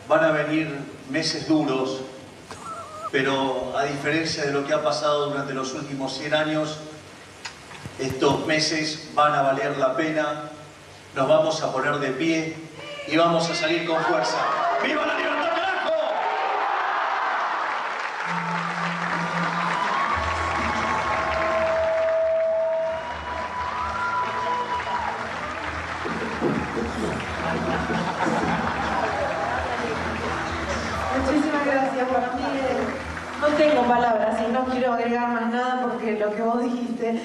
Van a venir meses duros, pero a diferencia de lo que ha pasado durante los últimos 100 años, estos meses van a valer la pena, nos vamos a poner de pie y vamos a salir con fuerza. ¡Viva la libertad, carajo! Muchísimas gracias, para mí no tengo palabras y no quiero agregar más nada porque lo que vos dijiste es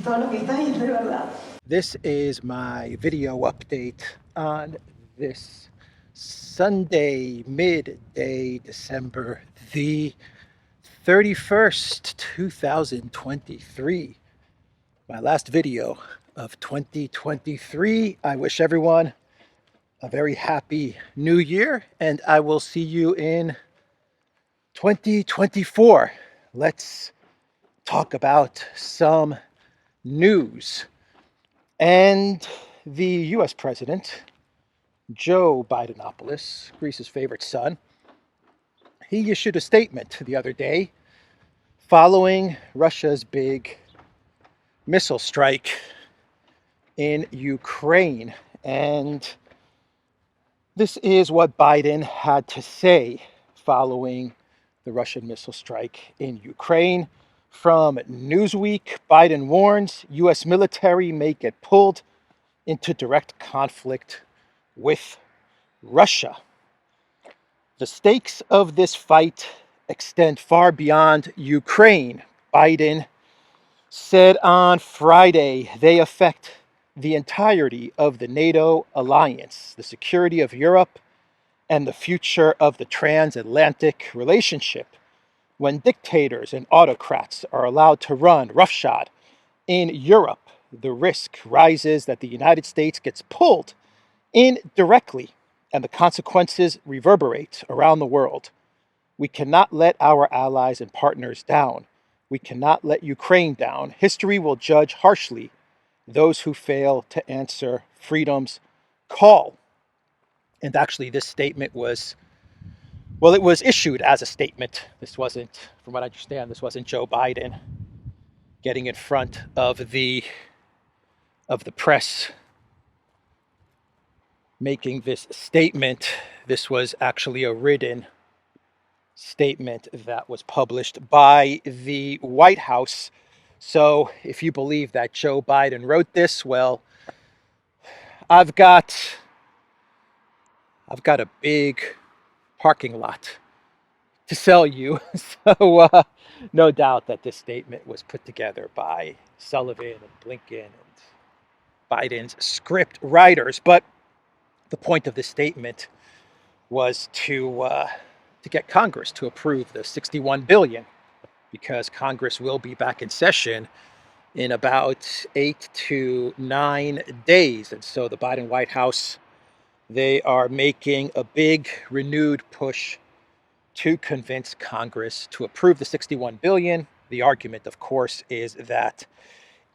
todo lo que está ahí de verdad. This is my video update on this Sunday, midday, December the 31st, 2023. My last video of 2023. I wish everyone a very happy new year, and I will see you in 2024. Let's talk about some news. And the US President, Joe Bidenopoulos, Greece's favorite son, he issued a statement the other day following Russia's big missile strike in Ukraine. And this is what Biden had to say following the Russian missile strike in Ukraine. From Newsweek, Biden warns U.S. military may get pulled into direct conflict with Russia. The stakes of this fight extend far beyond Ukraine, Biden said on Friday. They affect the entirety of the NATO alliance, the security of Europe, and the future of the transatlantic relationship. When dictators and autocrats are allowed to run roughshod in Europe, the risk rises that the United States gets pulled in directly, and the consequences reverberate around the world. We cannot let our allies and partners down. We cannot let Ukraine down. History will judge harshly those who fail to answer freedom's call. And actually, this statement was, well, it was issued as a statement. This wasn't, from what I understand, this wasn't Joe Biden getting in front of the press making this statement. This was actually a written statement that was published by the White House. So if you believe that Joe Biden wrote this, well, I've got a big parking lot to sell you. So no doubt that this statement was put together by Sullivan and Blinken and Biden's script writers. But the point of this statement was to get Congress to approve the $61 billion, because Congress will be back in session in about 8 to 9 days. And so the Biden White House, they are making a big renewed push to convince Congress to approve the $61 billion. The argument, of course, is that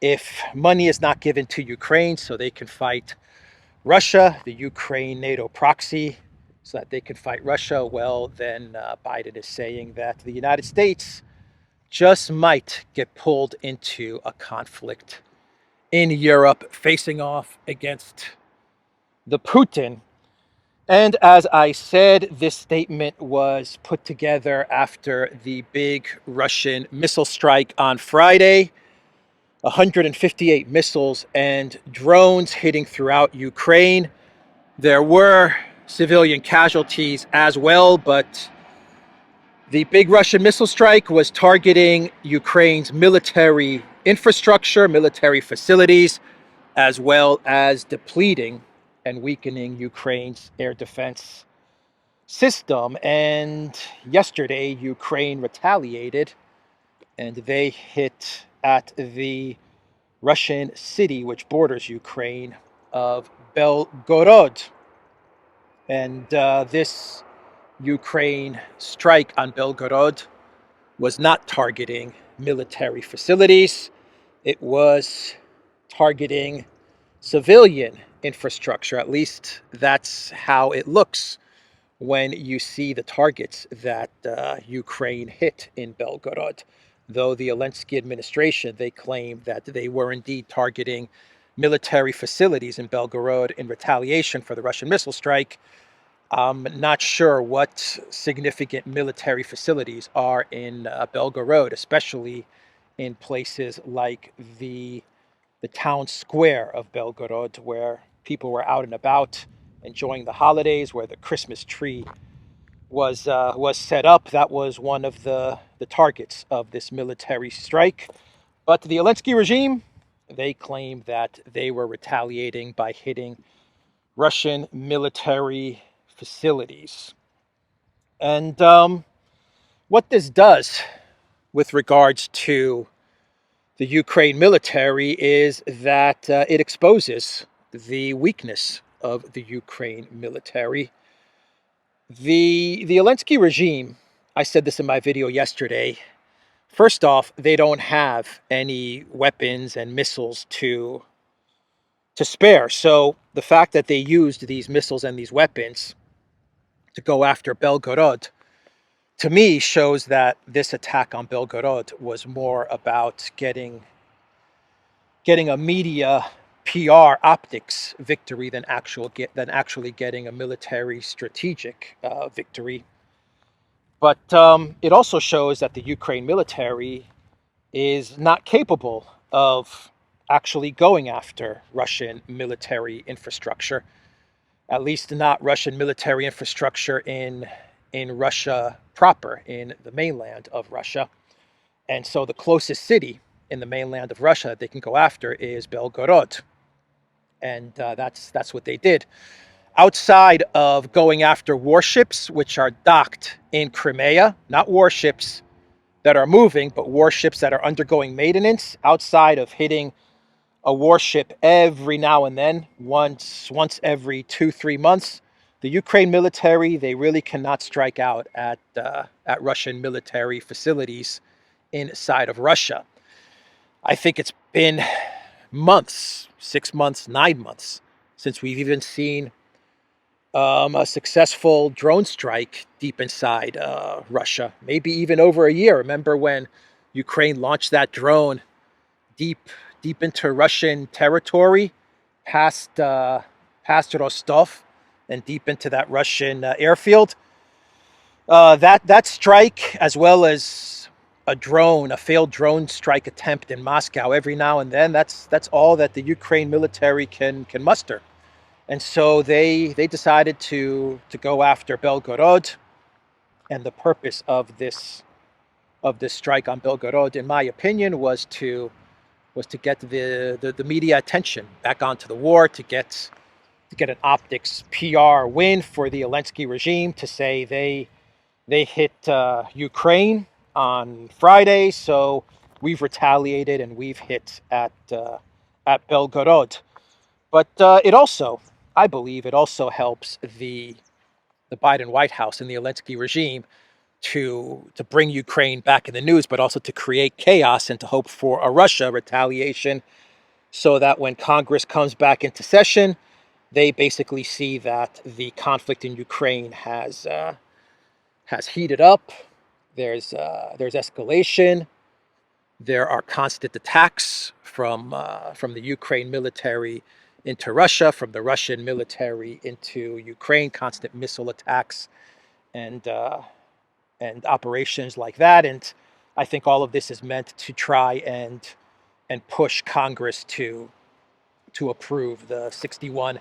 if money is not given to Ukraine so they can fight Russia, the Ukraine NATO proxy, so that they can fight Russia, well, then Biden is saying that the United States just might get pulled into a conflict in Europe, facing off against the Putin. And as I said, this statement was put together after the big Russian missile strike on Friday. 158 missiles and drones hitting throughout Ukraine. There were civilian casualties as well, but the big Russian missile strike was targeting Ukraine's military infrastructure, military facilities, as well as depleting and weakening Ukraine's air defense system. And yesterday, Ukraine retaliated, and they hit at the Russian city which borders Ukraine of Belgorod. And this Ukraine strike on Belgorod was not targeting military facilities. It was targeting civilian infrastructure. At least that's how it looks when you see the targets that Ukraine hit in Belgorod. Though the Zelensky administration, they claim that they were indeed targeting military facilities in Belgorod in retaliation for the Russian missile strike. I'm not sure what significant military facilities are in Belgorod, especially in places like the town square of Belgorod, where people were out and about enjoying the holidays, where the Christmas tree was set up. That was one of the targets of this military strike. But the Zelensky regime, they claim that they were retaliating by hitting Russian military facilities. And what this does with regards to the Ukraine military is that it exposes the weakness of the Ukraine military. The Zelensky regime, I said this in my video yesterday, first off, they don't have any weapons and missiles to spare. So the fact that they used these missiles and these weapons to go after Belgorod, to me, shows that this attack on Belgorod was more about getting a media PR optics victory than actually getting a military strategic victory. But it also shows that the Ukraine military is not capable of actually going after Russian military infrastructure, at least not Russian military infrastructure in Russia proper, in the mainland of Russia. And so the closest city in the mainland of Russia that they can go after is Belgorod. And that's what they did. Outside of going after warships, which are docked in Crimea, not warships that are moving, but warships that are undergoing maintenance, outside of hitting a warship every now and then, once every 2-3 months, the Ukraine military, they really cannot strike out at Russian military facilities inside of Russia. I think it's been months, 6 months, 9 months, since we've even seen a successful drone strike deep inside Russia, maybe even over a year. Remember when Ukraine launched that drone deep into Russian territory, past Rostov, and deep into that Russian airfield? That strike, as well as a failed drone strike attempt in Moscow every now and then, that's all that the Ukraine military can muster. And so they decided to go after Belgorod, and the purpose of this strike on Belgorod, in my opinion, was to get the media attention back onto the war, to get an optics PR win for the Zelensky regime, to say they hit Ukraine on Friday, so we've retaliated and we've hit at Belgorod. But I believe it also helps the Biden White House and the Zelensky regime to bring Ukraine back in the news, but also to create chaos and to hope for a Russia retaliation, so that when Congress comes back into session, they basically see that the conflict in Ukraine has heated up. There's escalation. There are constant attacks from the Ukraine military into Russia, from the Russian military into Ukraine, constant missile attacks and operations like that. And I think all of this is meant to try and push Congress to approve the 61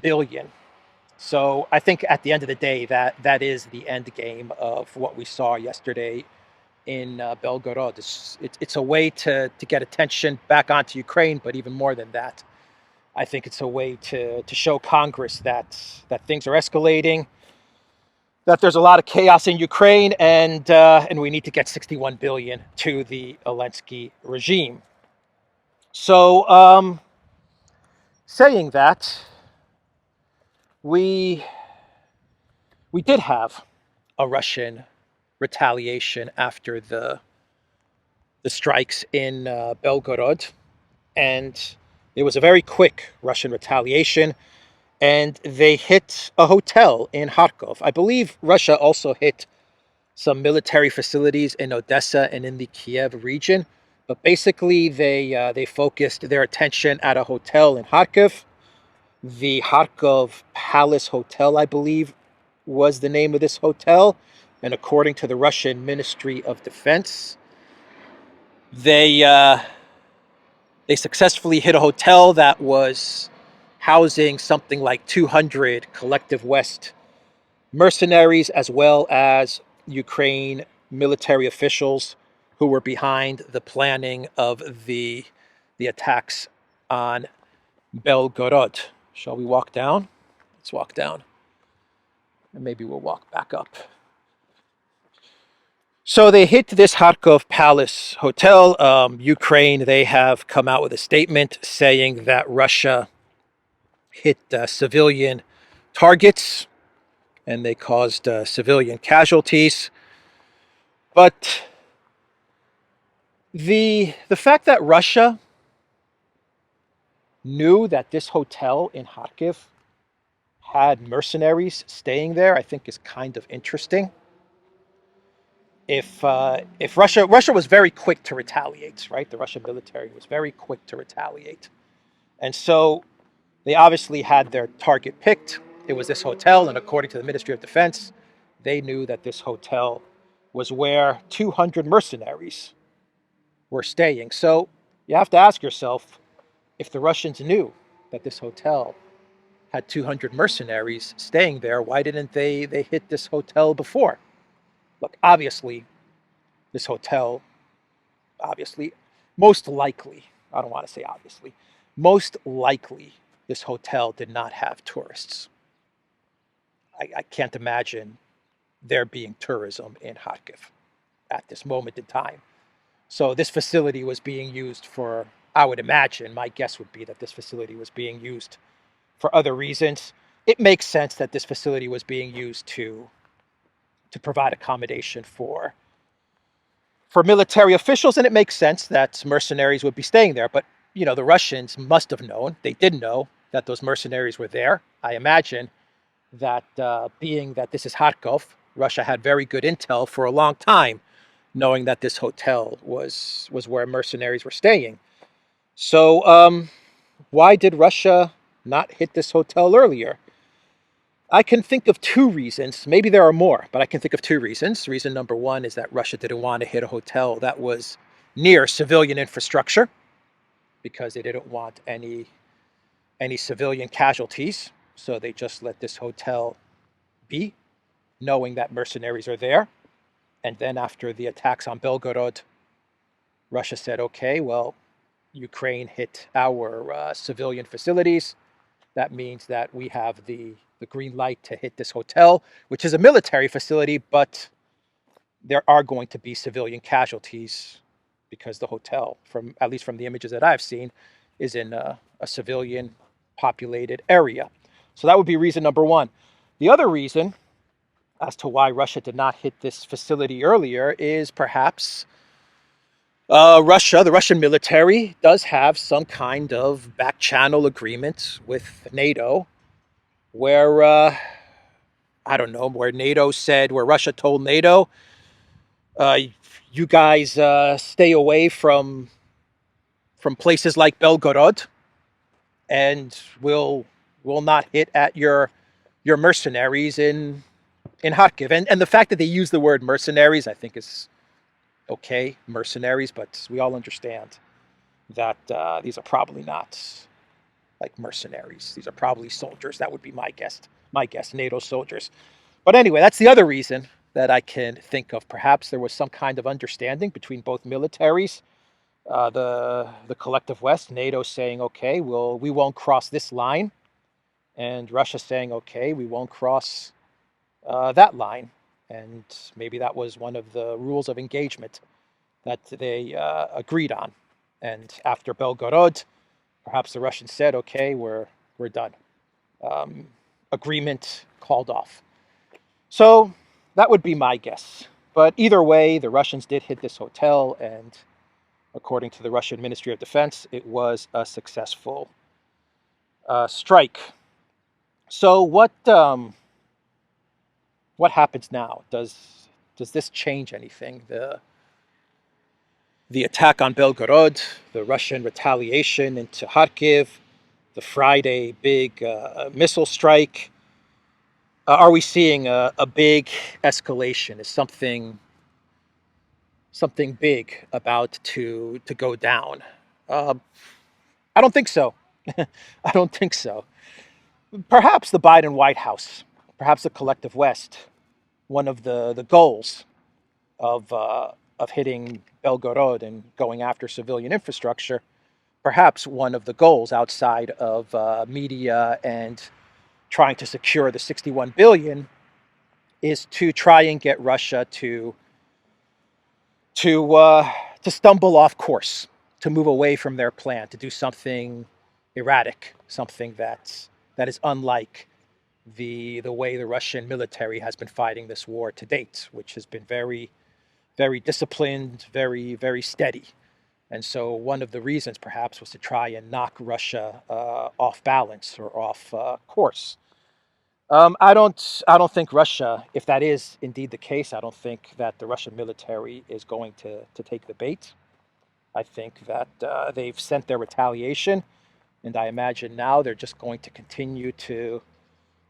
billion. So I think at the end of the day, that is the end game of what we saw yesterday in Belgorod. It's a way to get attention back onto Ukraine, but even more than that, I think it's a way to show Congress that things are escalating, that there's a lot of chaos in Ukraine, and we need to get 61 billion to the Zelensky regime. So, saying that, we did have a Russian retaliation after the strikes in Belgorod, and it was a very quick Russian retaliation. and they hit a hotel in Kharkov. I believe Russia also hit some military facilities in Odessa and in the Kiev region, but basically they focused their attention at a hotel in Kharkov. The Kharkov Palace Hotel, I believe, was the name of this hotel, and according to the Russian Ministry of Defense, they successfully hit a hotel that was housing something like 200 Collective West mercenaries, as well as Ukraine military officials who were behind the planning of the attacks on Belgorod. Shall we walk down? Let's walk down. And maybe we'll walk back up. So they hit this Kharkov Palace Hotel. Ukraine, they have come out with a statement saying that Russia hit civilian targets and they caused civilian casualties. But the fact that Russia knew that this hotel in Kharkiv had mercenaries staying there, I think is kind of interesting. If Russia was very quick to retaliate, right? The Russian military was very quick to retaliate, and so they obviously had their target picked. It was this hotel, and according to the Ministry of Defense, they knew that this hotel was where 200 mercenaries were staying. So you have to ask yourself, if the Russians knew that this hotel had 200 mercenaries staying there, why didn't they hit this hotel before? Look, obviously, this hotel, most likely, I don't want to say obviously, most likely this hotel did not have tourists. I can't imagine there being tourism in Kharkiv at this moment in time. So this facility was being used for, I would imagine, my guess would be that this facility was being used for other reasons. It makes sense that this facility was being used to provide accommodation for military officials, and it makes sense that mercenaries would be staying there. But, you know, the Russians must have known, they did know that those mercenaries were there. I imagine that being that this is Kharkov, Russia had very good intel for a long time, knowing that this hotel was where mercenaries were staying. So why did Russia not hit this hotel earlier? I can think of two reasons. Maybe there are more, but I can think of two reasons. Reason number one is that Russia didn't want to hit a hotel that was near civilian infrastructure because they didn't want any civilian casualties. So they just let this hotel be, knowing that mercenaries are there. And then after the attacks on Belgorod, Russia said, okay, well, Ukraine hit our civilian facilities. That means that we have the green light to hit this hotel, which is a military facility, but there are going to be civilian casualties because the hotel, at least from the images that I've seen, is in a civilian populated area. So that would be reason number one. The other reason as to why Russia did not hit this facility earlier is perhaps the Russian military does have some kind of back channel agreement with NATO where, I don't know, where Russia told NATO, you guys stay away from places like Belgorod, and we'll not hit at your mercenaries in Kharkiv. And the fact that they use the word mercenaries, I think is okay, mercenaries, but we all understand that these are probably not like mercenaries. These are probably soldiers. That would be my guess, NATO soldiers. But anyway, that's the other reason that I can think of. Perhaps there was some kind of understanding between both militaries. The Collective West, NATO saying, okay, we won't cross this line. And Russia saying, okay, we won't cross that line. And maybe that was one of the rules of engagement that they agreed on. And after Belgorod, perhaps the Russians said, okay, we're done. Agreement called off. So that would be my guess. But either way, the Russians did hit this hotel, and according to the Russian Ministry of Defense, it was a successful strike. So what happens now? Does this change anything? The attack on Belgorod, the Russian retaliation into Kharkiv, the Friday big missile strike. Are we seeing a big escalation? Is something big about to go down? Uh, I don't think so. I don't think so. Perhaps the Biden White House, perhaps the collective West, one of the goals of hitting Belgorod and going after civilian infrastructure, perhaps one of the goals outside of media and trying to secure the 61 billion is to try and get Russia to stumble off course, to move away from their plan, to do something erratic, something that is unlike the way the Russian military has been fighting this war to date, which has been very disciplined, very steady. And so one of the reasons perhaps was to try and knock Russia off balance or off course. I don't think Russia, if that is indeed the case, I don't think that the Russian military is going to take the bait. I think that they've sent their retaliation, and I imagine now they're just going to continue to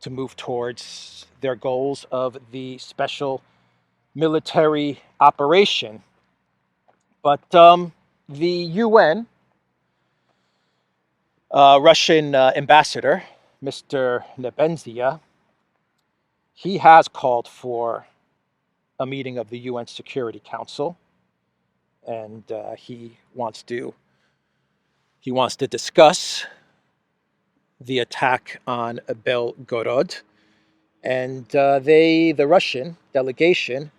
move towards their goals of the special military operation. But the UN Russian ambassador, Mr. Nebenzia, he has called for a meeting of the UN Security Council, and he wants to discuss the attack on Belgorod. And the Russian delegation,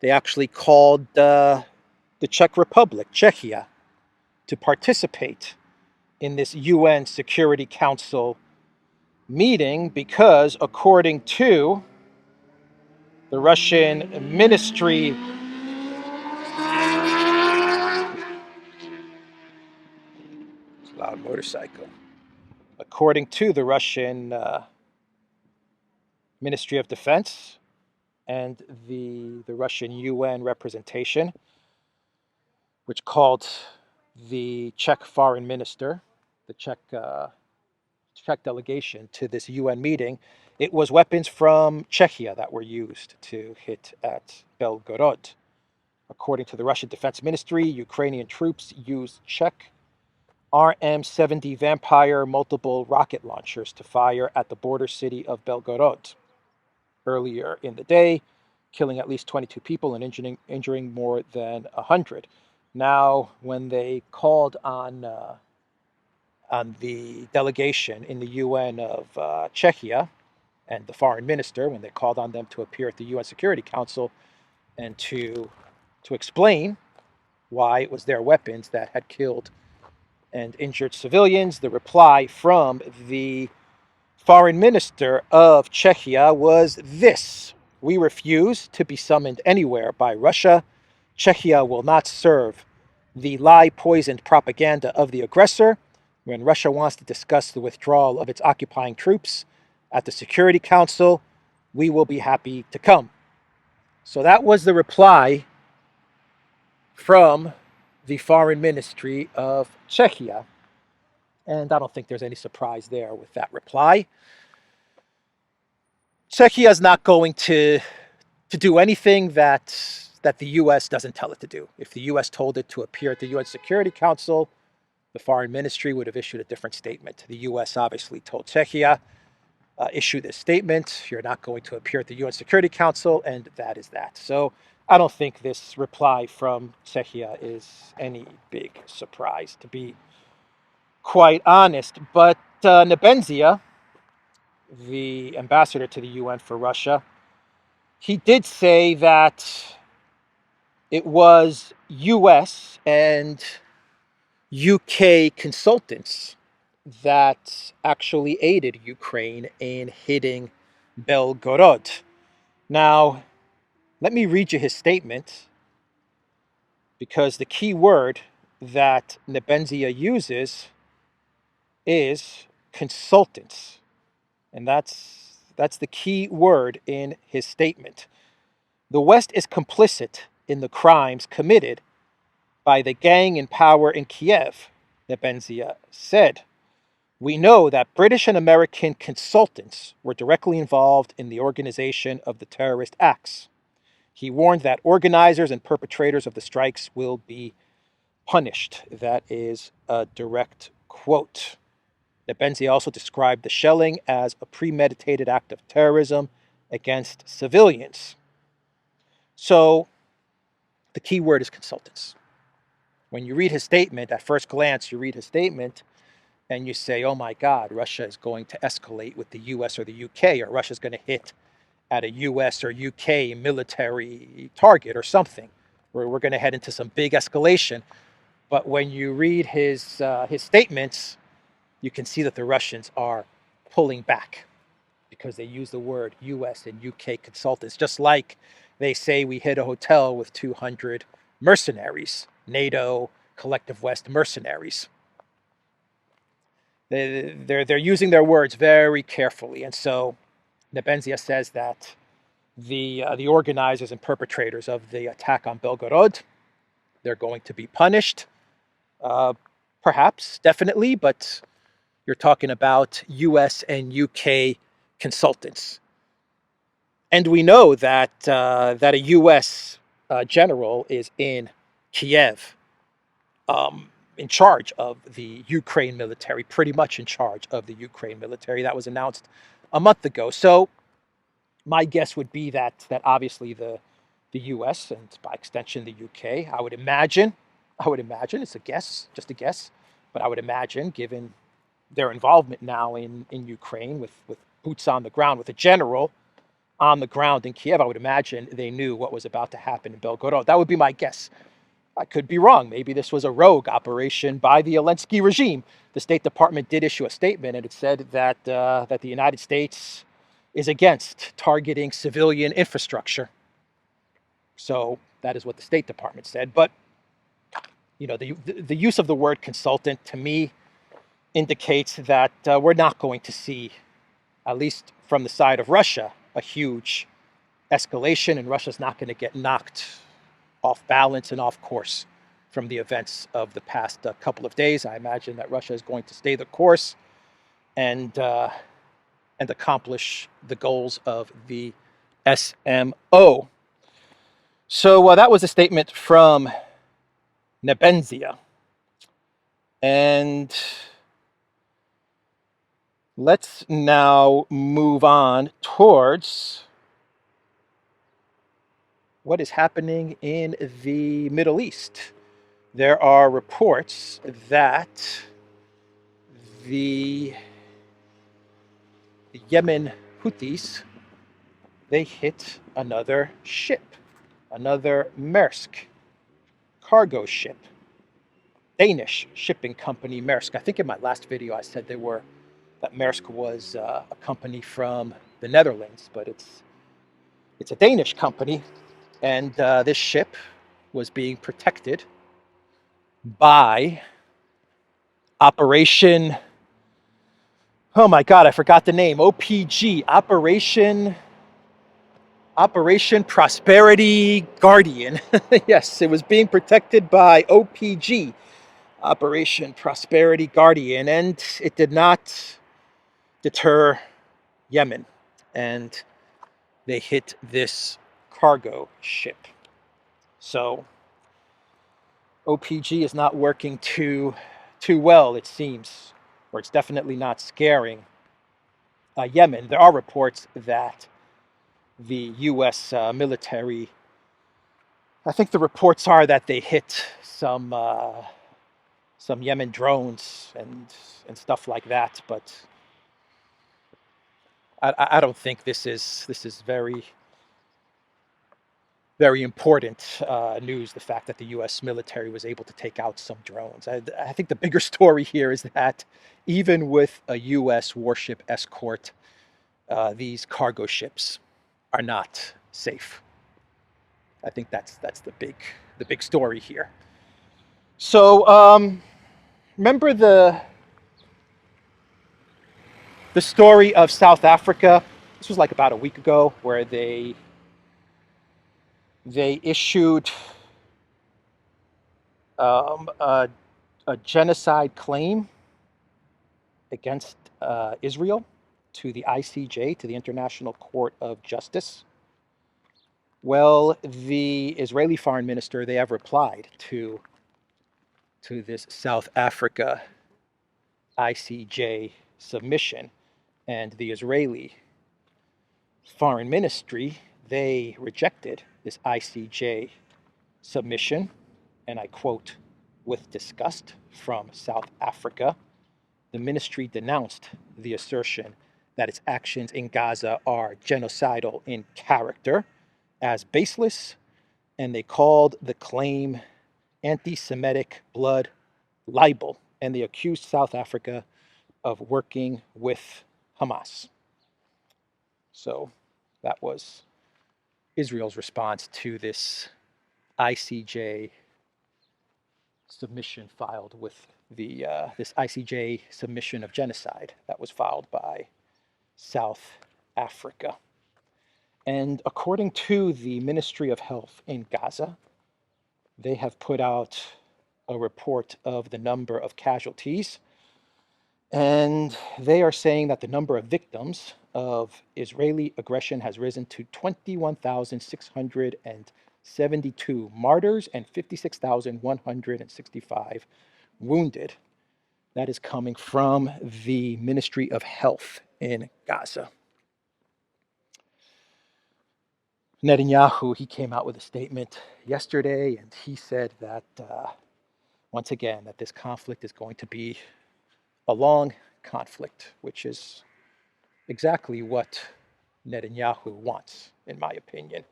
they actually called the Czech Republic, Czechia, to participate in this UN Security Council meeting because, according to the Russian Ministry, it's a loud motorcycle. According to the Russian Ministry of Defense and the Russian UN representation, which called the Czech foreign minister, the Czech delegation to this UN meeting, it was weapons from Czechia that were used to hit at Belgorod. According to the Russian Defense Ministry, Ukrainian troops used Czech RM-70 Vampire multiple rocket launchers to fire at the border city of Belgorod earlier in the day, killing at least 22 people and injuring more than 100. Now, when they called on the delegation in the UN of Czechia and the foreign minister, when they called on them to appear at the UN Security Council and to explain why it was their weapons that had killed and injured civilians, the reply from the foreign minister of Czechia was this: "We refuse to be summoned anywhere by Russia. Czechia will not serve the lie-poisoned propaganda of the aggressor. When Russia wants to discuss the withdrawal of its occupying troops at the Security Council, we will be happy to come." So that was the reply from the Foreign Ministry of Czechia. And I don't think there's any surprise there with that reply. Czechia is not going to do anything that the U.S. doesn't tell it to do. If the U.S. told it to appear at the UN Security Council, the Foreign Ministry would have issued a different statement. The U.S. obviously told Czechia, issue this statement. You're not going to appear at the UN Security Council, and that is that. So I don't think this reply from Czechia is any big surprise, to be quite honest. But Nebenzia, the ambassador to the UN for Russia, he did say that it was US and UK consultants that actually aided Ukraine in hitting Belgorod. Now, let me read you his statement, because the key word that Nebenzia uses is consultants. And that's the key word in his statement. The West is complicit in the crimes committed by the gang in power in Kiev, Nebenzia said. We know that British and American consultants were directly involved in the organization of the terrorist acts. He warned that organizers and perpetrators of the strikes will be punished. That is a direct quote. Nebenzia also described the shelling as a premeditated act of terrorism against civilians. So the key word is consultants. When you read his statement, at first glance, you read his statement and you say, oh my God, Russia is going to escalate with the US or the UK, or Russia's going to hit at a US or UK military target or something, where we're going to head into some big escalation. But when you read his statements, you can see that the Russians are pulling back because they use the word US and UK consultants, just like they say we hit a hotel with 200 mercenaries, NATO, Collective West mercenaries. They're using their words very carefully. And so Nebenzia says that the organizers and perpetrators of the attack on Belgorod, they're going to be punished. Perhaps, definitely, but you're talking about US and UK consultants. And we know that that a US general is in Kiev, in charge of the Ukraine military, pretty much in charge of the Ukraine military. That was announced a month ago. So my guess would be that obviously the US and by extension the UK, I would imagine, it's a guess, just a guess, but I would imagine, given their involvement now in Ukraine with boots on the ground, with a general on the ground in Kiev, I would imagine they knew what was about to happen in Belgorod. That would be my guess. I could be wrong. Maybe this was a rogue operation by the Zelensky regime. The State Department did issue a statement, and it said that that the United States is against targeting civilian infrastructure. So that is what the State Department said. But you know, the use of the word consultant to me indicates that we're not going to see, at least from the side of Russia, a huge escalation, and Russia's not going to get knocked off balance and off course from the events of the past couple of days. I imagine that Russia is going to stay the course and accomplish the goals of the SMO. So that was a statement from Nebenzia. And let's now move on towards what is happening in the Middle East. There are reports that the Yemen Houthis, they hit another ship, another Maersk cargo ship, Danish shipping company Maersk. I think in my last video I said that Maersk was a company from the Netherlands, but it's a Danish company. And this ship was being protected by Operation, oh my God, I forgot the name, OPG, Operation Prosperity Guardian. Yes, it was being protected by OPG, Operation Prosperity Guardian, and it did not deter Yemen. And they hit this cargo ship. So OPG is not working too well, it seems, or it's definitely not scaring Yemen. There are reports that the U.S. Military, I think the reports are that they hit some Yemen drones and stuff like that, but I don't think this is very important news, the fact that the U.S. military was able to take out some drones. I think the bigger story here is that even with a U.S. warship escort, these cargo ships are not safe. I think that's the big story here. So remember the story of South Africa. This was like about a week ago, where they issued a genocide claim against Israel to the ICJ, to the International Court of Justice. Well, the Israeli foreign minister, they have replied to this South Africa ICJ submission, and the Israeli foreign ministry, they rejected this ICJ submission, and I quote, "With disgust from South Africa, the ministry denounced the assertion that its actions in Gaza are genocidal in character as baseless, and they called the claim anti-Semitic blood libel, and they accused South Africa of working with Hamas." So that was Israel's response to this ICJ submission filed with this ICJ submission of genocide that was filed by South Africa. And according to the Ministry of Health in Gaza, they have put out a report of the number of casualties, and they are saying that the number of victims of Israeli aggression has risen to 21,672 martyrs and 56,165 wounded. That is coming from the Ministry of Health in Gaza. Netanyahu, he came out with a statement yesterday, and he said that, once again, that this conflict is going to be a long conflict, which is exactly what Netanyahu wants, in my opinion,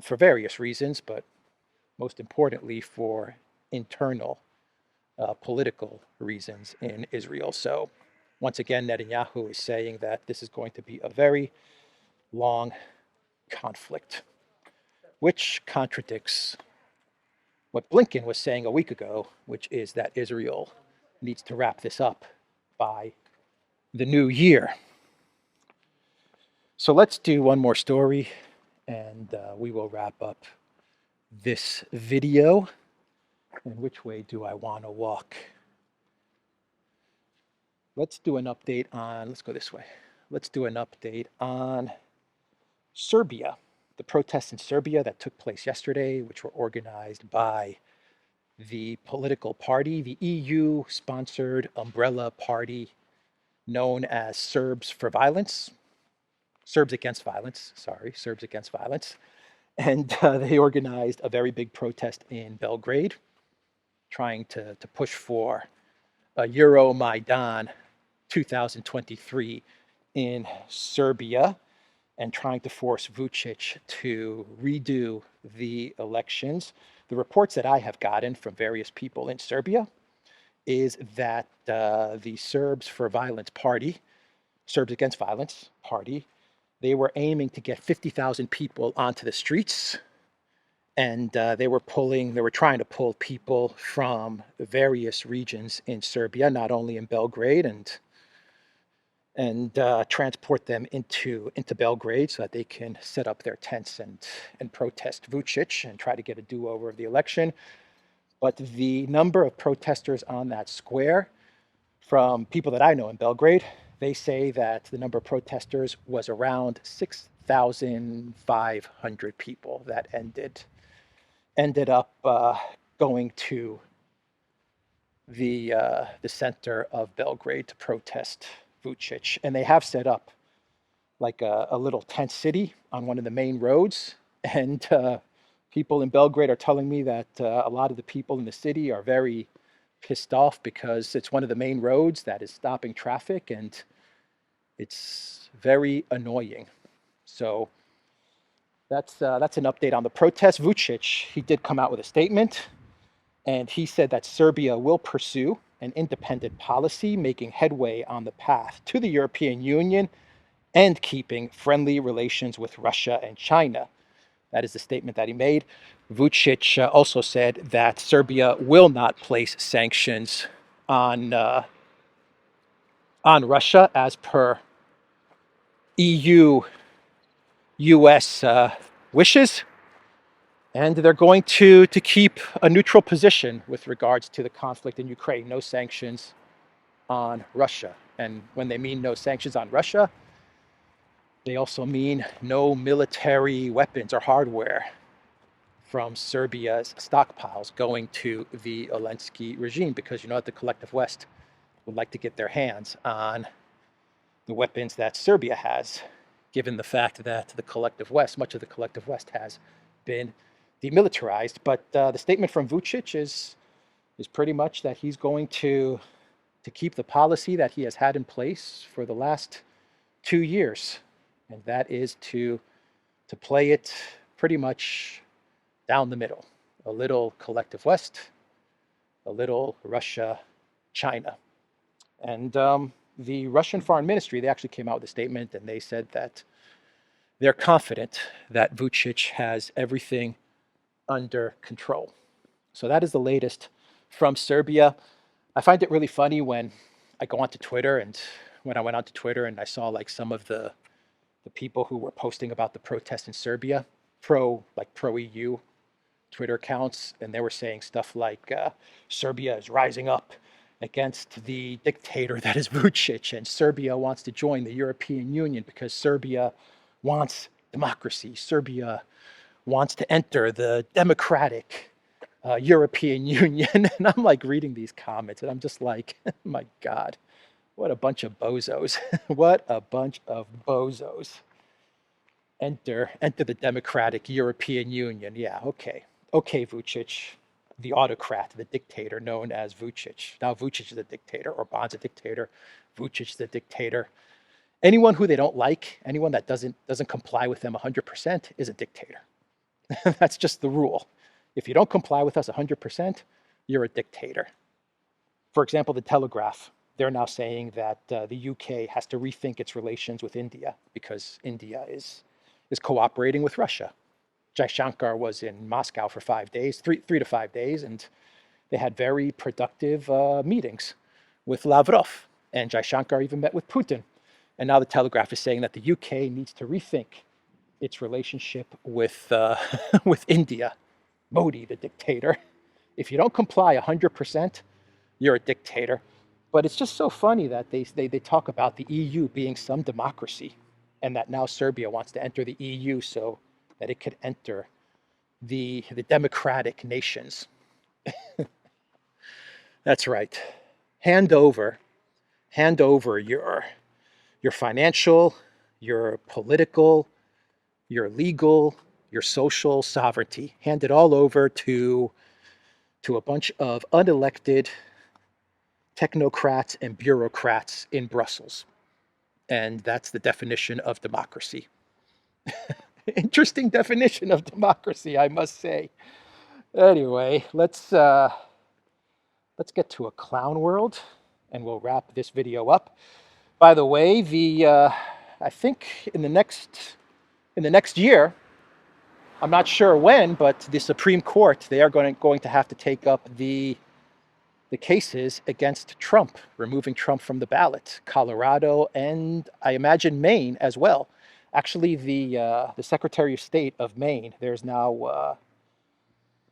for various reasons, but most importantly for internal political reasons in Israel. So once again, Netanyahu is saying that this is going to be a very long conflict, which contradicts what Blinken was saying a week ago, which is that Israel needs to wrap this up by the new year. So let's do one more story, and we will wrap up this video. And which way do I want to walk? Let's do an update on, let's go this way. Let's do an update on Serbia, the protests in Serbia that took place yesterday, which were organized by the political party, the EU-sponsored umbrella party known as Serbs Against Violence. And they organized a very big protest in Belgrade, trying to push for a Euromaidan 2023 in Serbia, and trying to force Vucic to redo the elections. The reports that I have gotten from various people in Serbia is that the Serbs Against Violence party, they were aiming to get 50,000 people onto the streets, and they were trying to pull people from various regions in Serbia, not only in Belgrade, and transport them into Belgrade so that they can set up their tents and protest Vucic and try to get a do-over of the election. But the number of protesters on that square, from people that I know in Belgrade, they say that the number of protesters was around 6,500 people that ended up going to the center of Belgrade to protest Vucic. And they have set up like a little tent city on one of the main roads. And people in Belgrade are telling me that a lot of the people in the city are very pissed off because it's one of the main roads that is stopping traffic, and it's very annoying. So that's an update on the protest. Vucic, he did come out with a statement, and he said that Serbia will pursue an independent policy, making headway on the path to the European Union and keeping friendly relations with Russia and China. That is the statement that he made. Vucic also said that Serbia will not place sanctions on on Russia as per EU, US wishes. And they're going to keep a neutral position with regards to the conflict in Ukraine. No sanctions on Russia. And when they mean no sanctions on Russia, they also mean no military weapons or hardware from Serbia's stockpiles going to the Zelensky regime, because you know that the collective West would like to get their hands on the weapons that Serbia has, given the fact that the collective West, much of the collective West, has been demilitarized. But the statement from Vucic is pretty much that he's going to keep the policy that he has had in place for the last 2 years, and that is to play it pretty much down the middle. A little collective West, a little Russia, China. And the Russian Foreign Ministry, they actually came out with a statement, and they said that they're confident that Vucic has everything under control. So that is the latest from Serbia. I find it really funny when I go onto Twitter, and when I went onto Twitter and I saw like some of the people who were posting about the protests in Serbia, pro EU Twitter accounts, and they were saying stuff like Serbia is rising up against the dictator that is Vucic, and Serbia wants to join the European Union because Serbia wants democracy. Serbia wants to enter the democratic European Union. And I'm like reading these comments, and I'm just like, oh my God, what a bunch of bozos. What a bunch of bozos. Enter the democratic European Union. Yeah, okay. Okay, Vucic, the autocrat, the dictator known as Vucic. Now Vucic is a dictator, Orban's a dictator, Vucic is a dictator. Anyone who they don't like, anyone that doesn't comply with them 100% is a dictator. That's just the rule. If you don't comply with us 100%, you're a dictator. For example, the Telegraph, they're now saying that the UK has to rethink its relations with India because India is cooperating with Russia. Jaishankar was in Moscow for 5 days, three to 5 days, and they had very productive meetings with Lavrov. And Jaishankar even met with Putin. And now the Telegraph is saying that the UK needs to rethink its relationship with with India. Modi, the dictator. If you don't comply 100%, you're a dictator. But it's just so funny that they talk about the EU being some democracy, and that now Serbia wants to enter the EU so that it could enter the democratic nations. That's right. Hand over your financial, your political, your legal, your social sovereignty. Hand it all over to a bunch of unelected technocrats and bureaucrats in Brussels. And that's the definition of democracy. Interesting definition of democracy, I must say. Anyway, let's get to a clown world, and we'll wrap this video up. By the way, I think in the next year, I'm not sure when, but the Supreme Court, they are going to have to take up the cases against Trump, removing Trump from the ballot. Colorado and I imagine Maine as well. Actually, the Secretary of State of Maine, there's now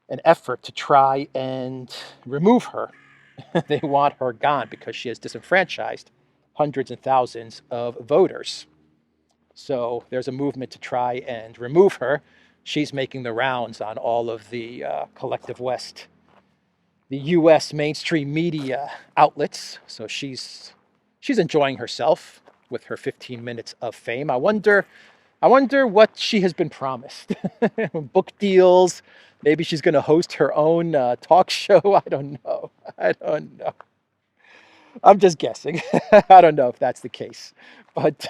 an effort to try and remove her. They want her gone because she has disenfranchised hundreds and thousands of voters. So there's a movement to try and remove her. She's making the rounds on all of the collective West, the U.S. mainstream media outlets. So she's enjoying herself with her 15 minutes of fame. I wonder what she has been promised. Book deals. Maybe she's going to host her own talk show. I don't know. I'm just guessing. I don't know if that's the case, but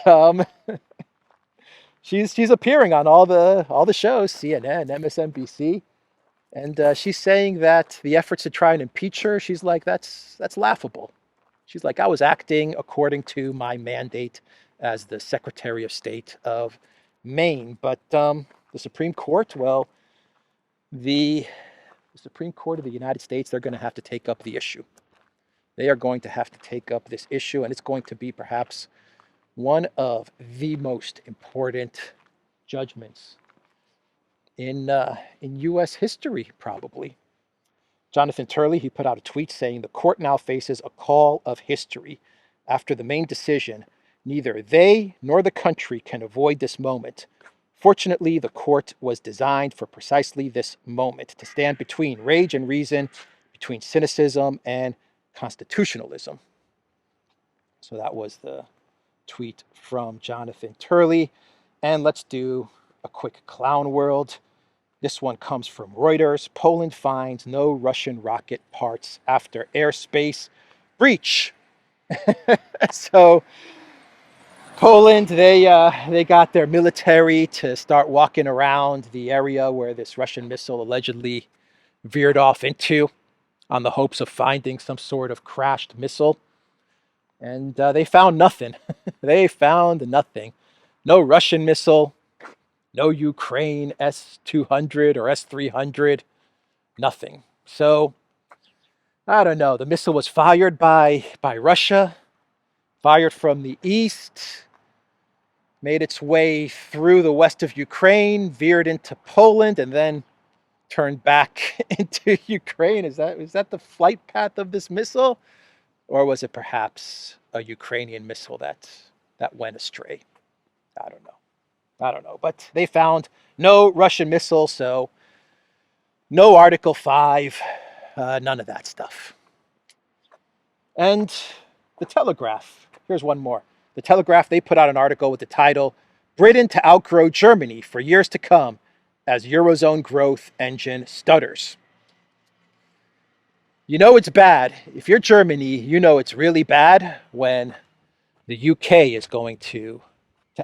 she's appearing on all the shows, CNN, MSNBC, and she's saying that the efforts to try and impeach her, she's like, that's laughable. She's like, I was acting according to my mandate as the Secretary of State of Maine. But the Supreme Court, well, the Supreme Court of the United States, they're going to have to take up the issue. they are going to have to take up this issue, and it's going to be perhaps one of the most important judgments in U.S. history, probably. Jonathan Turley, he put out a tweet saying, "The court now faces a call of history. After the main decision, neither they nor the country can avoid this moment. Fortunately, the court was designed for precisely this moment, to stand between rage and reason, between cynicism and constitutionalism." So that was the tweet from Jonathan Turley. And let's do a quick clown world. This one comes from Reuters. Poland finds no Russian rocket parts after airspace breach. So Poland, they got their military to start walking around the area where this Russian missile allegedly veered off into, on the hopes of finding some sort of crashed missile. And they found nothing. They found nothing. No Russian missile, no Ukraine S-200 or S-300, nothing. So, I don't know. The missile was fired by Russia, fired from the east, made its way through the west of Ukraine, veered into Poland, and then turned back into Ukraine. Is that the flight path of this missile? Or was it perhaps a Ukrainian missile that went astray? I don't know. But they found no Russian missile, so no Article 5, none of that stuff. And the Telegraph, here's one more. The Telegraph, they put out an article with the title, "Britain to outgrow Germany for years to come as Eurozone growth engine stutters." You know it's bad. If you're Germany, you know it's really bad when the UK is going to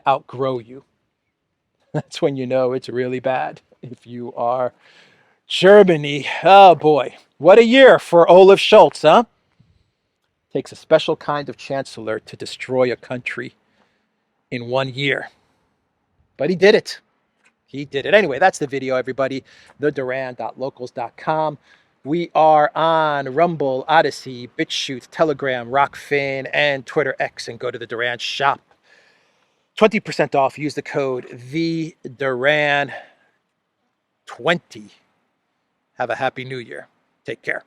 outgrow you. That's when you know it's really bad. If you are Germany, oh boy, what a year for Olaf Scholz, huh? Takes a special kind of chancellor to destroy a country in 1 year. But he did it. He did it. Anyway, that's the video, everybody. theduran.locals.com. We are on Rumble, ODYSEE, BitChute, Telegram, Rockfin, and Twitter X, and go to the Duran shop. 20% off. Use the code TheDuran20. Have a happy new year. Take care.